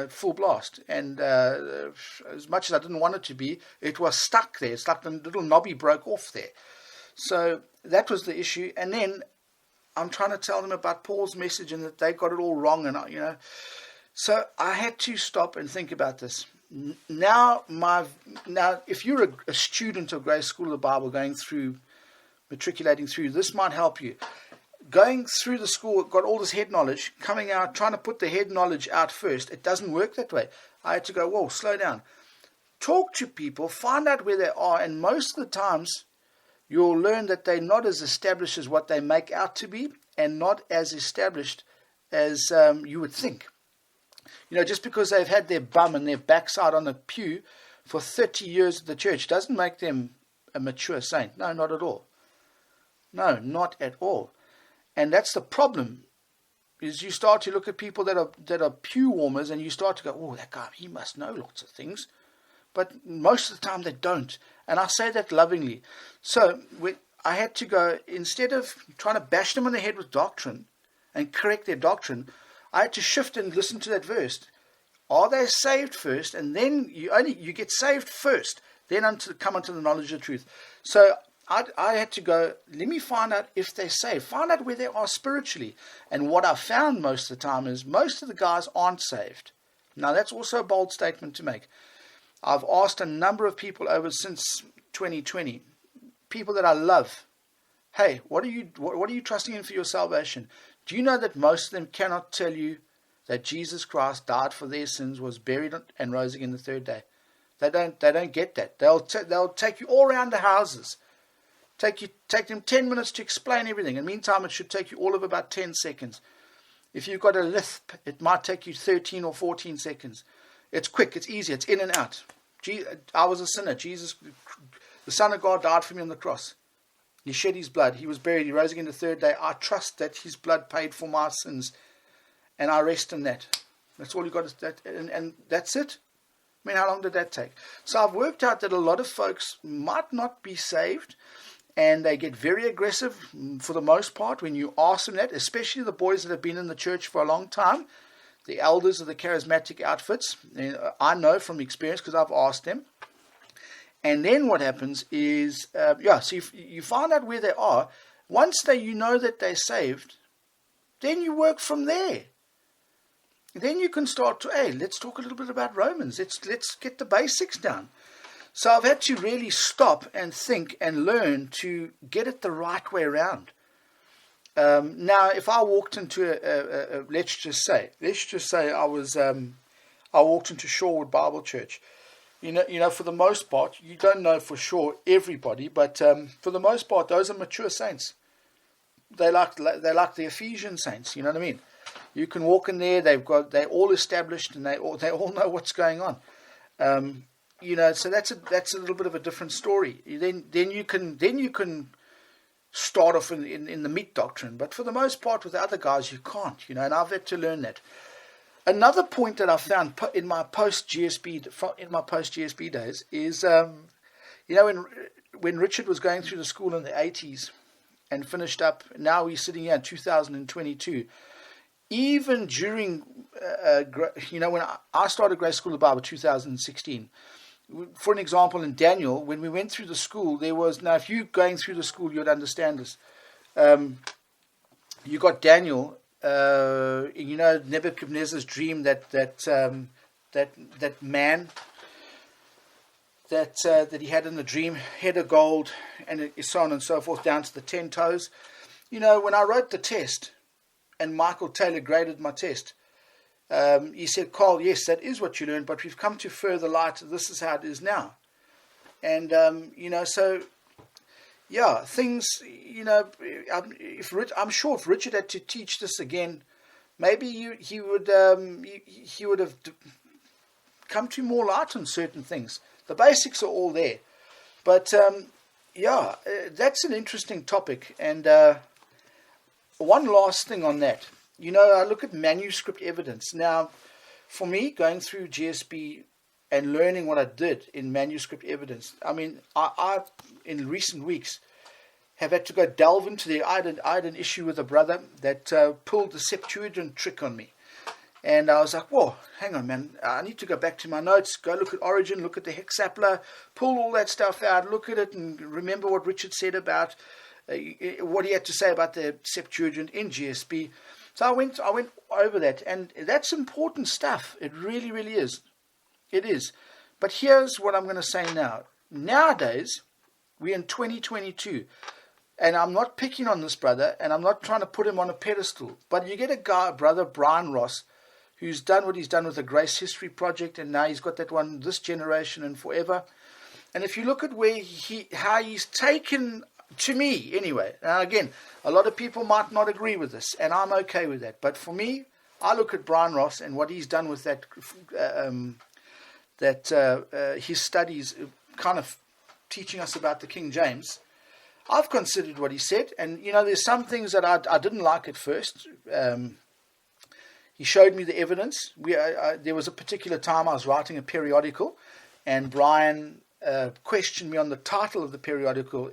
full blast. And as much as I didn't want it to be, it was stuck there. It's like the little knobby broke off there. So that was the issue. And then I'm trying to tell them about Paul's message and that they got it all wrong. And, so I had to stop and think about this. Now, if you're a student of Grace School of the Bible matriculating through, this might help you. Going through the school, got all this head knowledge, coming out, trying to put the head knowledge out first. It doesn't work that way. I had to go, whoa, slow down. Talk to people, find out where they are, and most of the times you'll learn that they're not as established as what they make out to be, and not as established as you would think. Just because they've had their bum and their backside on a pew for 30 years at the church doesn't make them a mature saint. No, not at all. No, not at all. And that's the problem, is you start to look at people that are pew warmers, and you start to go, oh, that guy, he must know lots of things. But most of the time they don't. And I say that lovingly. So I had to go, instead of trying to bash them on the head with doctrine and correct their doctrine, I had to shift and listen to that verse. Are they saved first? And then you get saved first, then come unto the knowledge of the truth. So I had to go, let me find out if they're saved. Find out where they are spiritually. And what I found most of the time is most of the guys aren't saved. Now, that's also a bold statement to make. I've asked a number of people over since 2020, people that I love, hey, what are you trusting in for your salvation? Do you know that most of them cannot tell you that Jesus Christ died for their sins, was buried and rose again the third day? They don't get that. They'll take you all around the houses. Take them 10 minutes to explain everything. In the meantime, it should take you all of about 10 seconds. If you've got a lisp, it might take you 13 or 14 seconds. It's quick, it's easy, it's in and out. I was a sinner. Jesus, the Son of God, died for me on the cross. He shed his blood. He was buried. He rose again the third day. I trust that his blood paid for my sins, and I rest in that. That's all you got to, and that's it. I mean, how long did that take? So I've worked out that a lot of folks might not be saved, and they get very aggressive for the most part when you ask them that, especially the boys that have been in the church for a long time, the elders of the charismatic outfits. I know from experience because I've asked them. And then what happens is, so you find out where they are. Once you know that they're saved, then you work from there. Then you can start to, hey, let's talk a little bit about Romans. Let's get the basics down. So I've had to really stop and think and learn to get it the right way around. Now, if I walked into let's just say I walked into Shorewood Bible Church. For the most part, you don't know for sure everybody, but for the most part, those are mature saints. They like the Ephesian saints. You know what I mean? You can walk in there; they're all established, and they all know what's going on. So that's a little bit of a different story. Then you can start off in the meat doctrine, but for the most part, with the other guys, you can't. And I've had to learn that. Another point that I found in my Post G.S.B. days is, when Richard was going through the school in the 80s and finished up, now he's sitting here in 2022. even during, when I started Grace School of the Bible 2016, for an example, in Daniel, when we went through the school, there was, now if you're going through the school, you'd understand this. You got Daniel, Nebuchadnezzar's dream, that man that he had in the dream, head of gold, and so on and so forth, down to the 10 toes. When I wrote the test, and Michael Taylor graded my test, he said, Karl, yes, that is what you learned, but we've come to further light. This is how it is now. And, so, yeah, things, I'm sure if Richard had to teach this again, maybe he would have come to more light on certain things. The basics are all there. But, that's an interesting topic. And one last thing on that. I look at manuscript evidence. Now, for me, going through GSB and learning what I did in manuscript evidence, I mean, I in recent weeks have had to go delve into the. I had an issue with a brother that pulled the Septuagint trick on me. And I was like, whoa, hang on, man. I need to go back to my notes, go look at Origin, look at the Hexapla, pull all that stuff out, look at it, and remember what Richard said about what he had to say about the Septuagint in GSB. So I went over that, and that's important stuff. It really, really is. It is. But here's what I'm going to say now. Nowadays, we're in 2022, and I'm not picking on this brother, and I'm not trying to put him on a pedestal, but you get a guy, brother Brian Ross, who's done what he's done with the Grace History Project, and now he's got that one, This Generation and Forever. And if you look at how he's taken, to me anyway, now again, a lot of people might not agree with this, and I'm okay with that. But for me, I look at Brian Ross and what he's done with his studies, kind of teaching us about the King James. I've considered what he said, and there's some things that I didn't like at first. He showed me the evidence. There was a particular time I was writing a periodical, and Brian questioned me on the title of the periodical.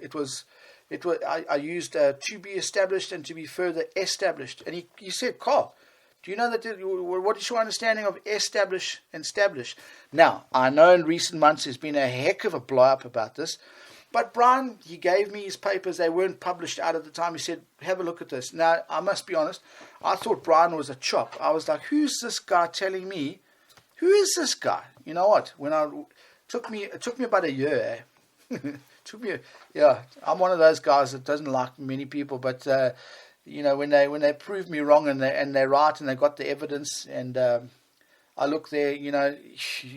I used to be established and to be further established. And he said, Karl, do you know what is your understanding of establish and establish? Now, I know in recent months there's been a heck of a blow-up about this. But Brian, he gave me his papers. They weren't published out at the time. He said, have a look at this. Now, I must be honest. I thought Brian was a chop. I was like, who's this guy telling me? Who is this guy? You know what? It took me about a year. I'm one of those guys that doesn't like many people. But, when they prove me wrong and they're right and they got the evidence and I look there,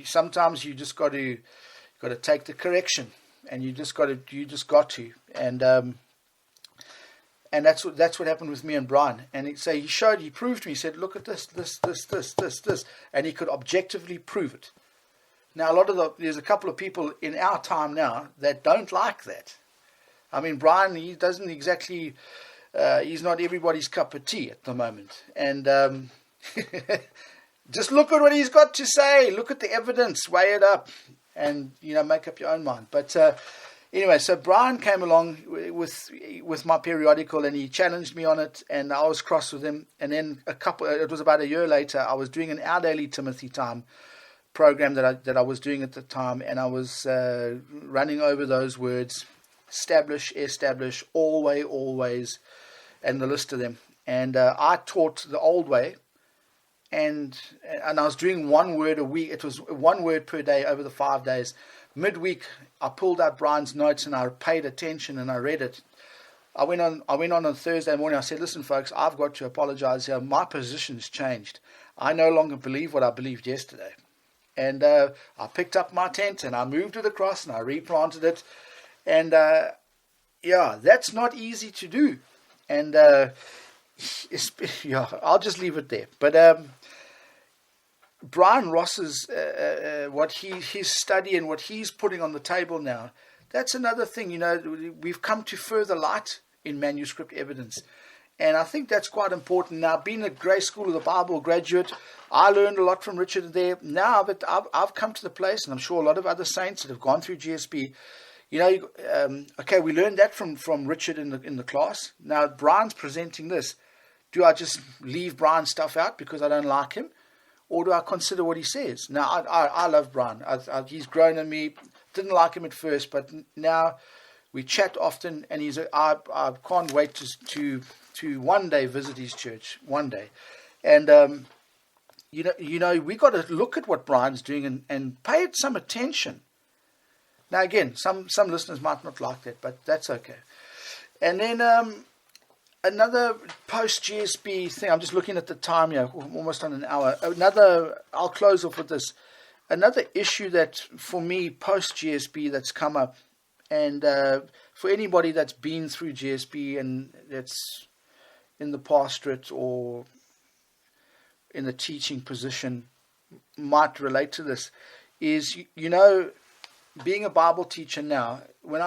sometimes you just got to take the correction. And you just got to, and that's what happened with me and Brian. And he proved to me. He said, look at this, and he could objectively prove it. Now there's a couple of people in our time now that don't like that. I mean, Brian, he doesn't exactly, he's not everybody's cup of tea at the moment, and just look at what he's got to say. Look at the evidence, weigh it up. And make up your own mind. But anyway, so Brian came along with my periodical, and he challenged me on it, and I was cross with him. And then it was about a year later, I was doing an Our Daily Timothy Time program that I was doing at the time, and I was running over those words: establish, always, and the list of them. And I taught the old way. And I was doing 1 word a week. It was 1 word per day over the 5 days. Midweek, I pulled out Brian's notes and I paid attention and I read it. I went on Thursday morning. I said, listen, folks, I've got to apologize here. My position's changed. I no longer believe what I believed yesterday. And I picked up my tent and I moved it across and I replanted it. And that's not easy to do. And I'll just leave it there. But Brian Ross's his study and what he's putting on the table now, that's another thing. We've come to further light in manuscript evidence, and I think that's quite important. Now, being a Grace School of the Bible graduate, I learned a lot from Richard there. Now, but I've come to the place, and I'm sure a lot of other saints that have gone through GSB. Okay, we learned that from Richard in the class. Now Brian's presenting this. Do I just leave Brian's stuff out because I don't like him? Or do I consider what he says? Now, I love Brian. He's grown on me. Didn't like him at first, but now we chat often, and I can't wait to one day visit his church, one day. And, we got to look at what Brian's doing and pay it some attention. Now, again, some listeners might not like that, but that's okay. And then another Post G.S.B. thing, I'm just looking at the time here, almost on an hour. I'll close off with this. Another issue that, for me, Post G.S.B. that's come up, and for anybody that's been through G.S.B. and that's in the pastorate or in the teaching position might relate to this, is, being a Bible teacher now, when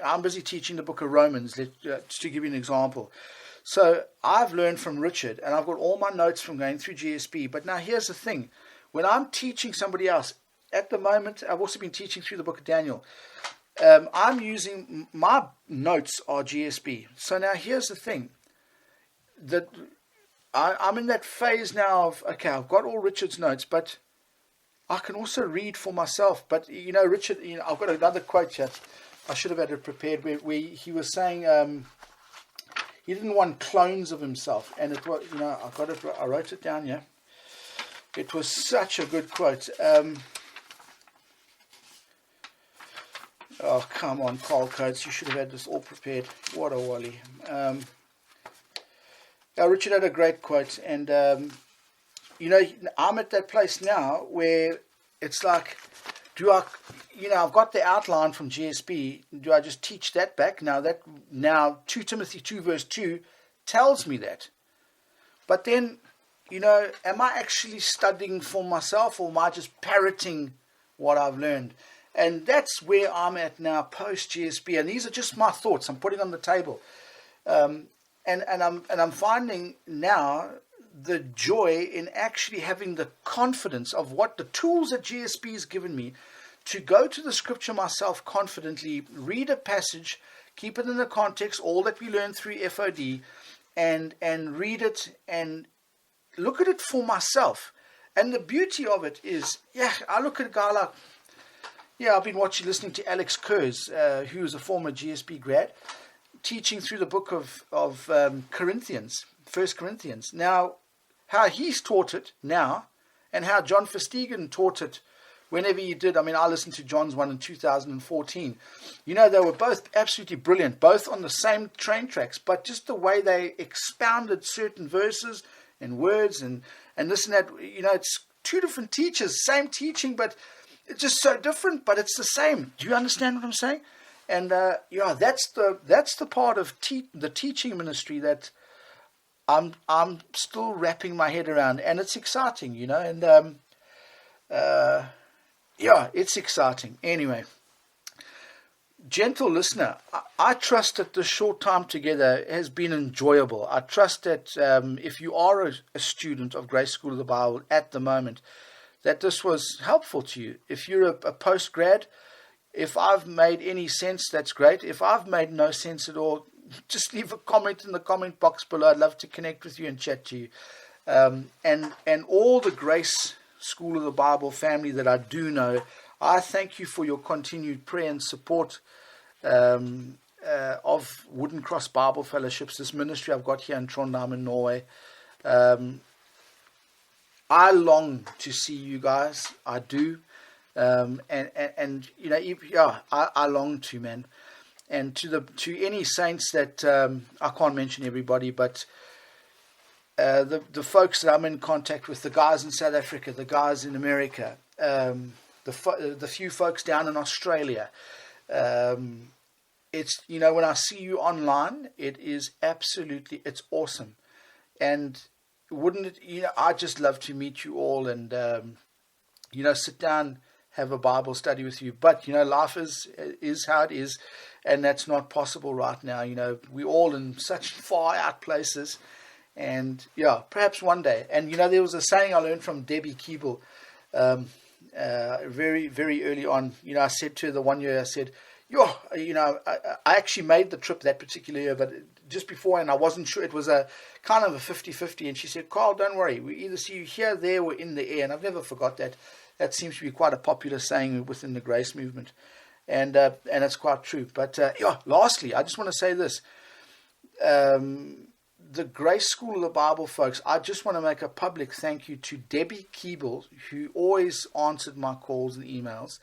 I'm busy teaching the book of Romans, just to give you an example. So I've learned from Richard, and I've got all my notes from going through GSB. But now here's the thing. When I'm teaching somebody else, at the moment, I've also been teaching through the book of Daniel. I'm using, my notes are GSB. So now here's the thing. That I'm in that phase now of, okay, I've got all Richard's notes, but I can also read for myself. But, Richard, I've got another quote here. I should have had it prepared, where he was saying he didn't want clones of himself. And it was, I wrote it down here. It was such a good quote. Oh, come on, Karl Coates. You should have had this all prepared. What a wally. Richard had a great quote. And, I'm at that place now where it's like, I've got the outline from GSB. Do I just teach that back? Now 2 Timothy 2 verse 2 tells me that. But then, am I actually studying for myself, or am I just parroting what I've learned? And that's where I'm at now, post GSB. And these are just my thoughts I'm putting on the table. And I'm finding now the joy in actually having the confidence of what the tools that GSB has given me to go to the scripture myself confidently, read a passage, keep it in the context, all that we learn through FOD, and read it and look at it for myself. And the beauty of it is, I look at a guy like, I've been listening to Alex Kurz, who is a former GSB grad, teaching through the book of Corinthians, 1 Corinthians. Now, how he's taught it now, and how John Verstegen taught it whenever he did. I mean, I listened to John's one in 2014. They were both absolutely brilliant, both on the same train tracks, but just the way they expounded certain verses and words and this and that. It's two different teachers, same teaching, but it's just so different, but it's the same. Do you understand what I'm saying? And that's the part of the teaching ministry that I'm still wrapping my head around, and it's exciting, and it's exciting. Anyway, gentle listener, I trust that this short time together has been enjoyable. I trust that if you are a student of Grace School of the Bible at the moment, that this was helpful to you. If you're a post-grad, if I've made any sense, that's great. If I've made no sense at all, just leave a comment in the comment box below. I'd love to connect with you and chat to you. And all the Grace School of the Bible family that I do know, I thank you for your continued prayer and support of Wooden Cross Bible Fellowships, this ministry I've got here in Trondheim in Norway. I long to see you guys. I do. I long to, man. And to any saints that I can't mention everybody, but the folks that I'm in contact with, the guys in South Africa, the guys in America, the few folks down in Australia, it's when I see you online, it's awesome. And wouldn't it? I just love to meet you all and sit down, have a Bible study with you. But life is how it is. And that's not possible right now. We're all in such far out places. And perhaps one day. And there was a saying I learned from Debbie Keeble very, very early on. I said to her the one year, I said, I actually made the trip that particular year, but just before, and I wasn't sure. It was a kind of a 50-50, and she said, Carl, don't worry. We either see you here, there, or in the air. And I've never forgot that. That seems to be quite a popular saying within the grace movement. And it's quite true. But lastly, I just want to say this. The Grace School of the Bible folks, I just want to make a public thank you to Debbie Keeble, who always answered my calls and emails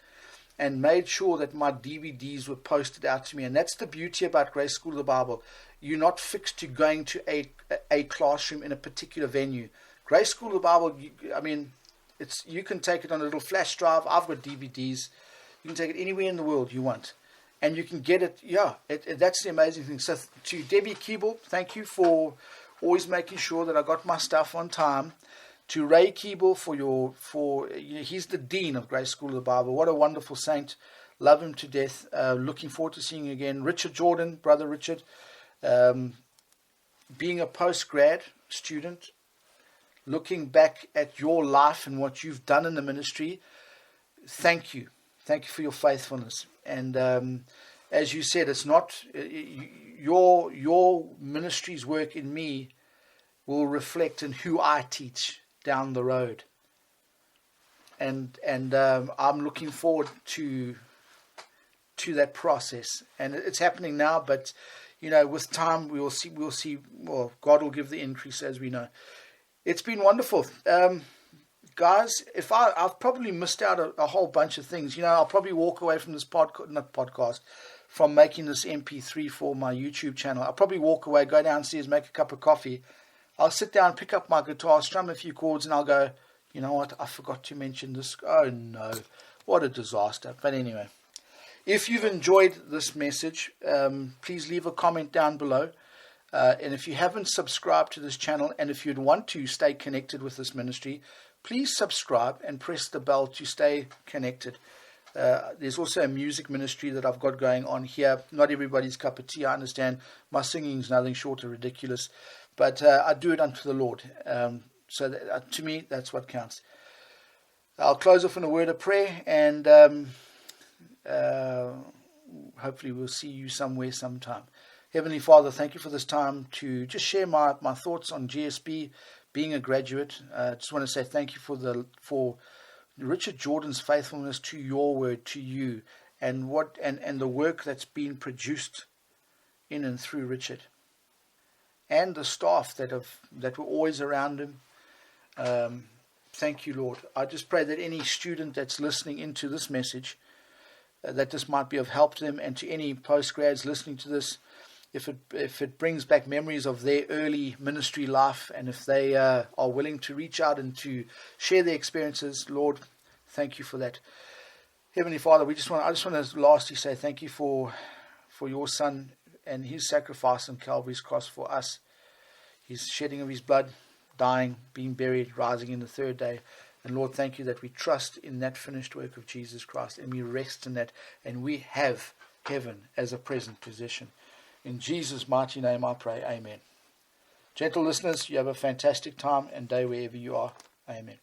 and made sure that my DVDs were posted out to me. And that's the beauty about Grace School of the Bible. You're not fixed to going to a classroom in a particular venue. Grace School of the Bible, you can take it on a little flash drive. I've got DVDs. You can take it anywhere in the world you want. And you can get it, that's the amazing thing. So to Debbie Keeble, thank you for always making sure that I got my stuff on time. To Ray Keeble he's the Dean of Grace School of the Bible. What a wonderful saint. Love him to death. Looking forward to seeing you again. Richard Jordan, Brother Richard, being a post-grad student, looking back at your life and what you've done in the ministry, thank you. Thank you for your faithfulness. And as you said, it's not your ministry's work in me will reflect in who I teach down the road. And I'm looking forward to that process. And it's happening now, but with time we'll see. Well, God will give the increase, as we know. It's been wonderful. Guys, if I've probably missed out a whole bunch of things. I'll probably walk away from this podcast, from making this MP3 for my YouTube channel. I'll probably walk away, go downstairs, make a cup of coffee. I'll sit down, pick up my guitar, strum a few chords, and I'll go, you know what, I forgot to mention this. Oh no, what a disaster. But anyway, if you've enjoyed this message, please leave a comment down below. And if you haven't subscribed to this channel, and if you'd want to stay connected with this ministry, please subscribe and press the bell to stay connected. There's also a music ministry that I've got going on here. Not everybody's cup of tea, I understand. My singing is nothing short of ridiculous. But I do it unto the Lord. So to me, that's what counts. I'll close off in a word of prayer. And hopefully we'll see you somewhere sometime. Heavenly Father, thank you for this time to just share my thoughts on GSB. Being a graduate, I just want to say thank you for Richard Jordan's faithfulness to your word, to you, and the work that's been produced in and through Richard, and the staff that were always around him. Thank you, Lord. I just pray that any student that's listening into this message, that this might be of help to them, and to any postgrads listening to this. If it brings back memories of their early ministry life, and if they are willing to reach out and to share their experiences, Lord, thank you for that. Heavenly Father, I just want to lastly say thank you for your Son and his sacrifice on Calvary's cross for us. His shedding of his blood, dying, being buried, rising in the third day. And Lord, thank you that we trust in that finished work of Jesus Christ, and we rest in that, and we have heaven as a present possession. In Jesus' mighty name I pray. Amen. Gentle listeners, you have a fantastic time and day wherever you are. Amen.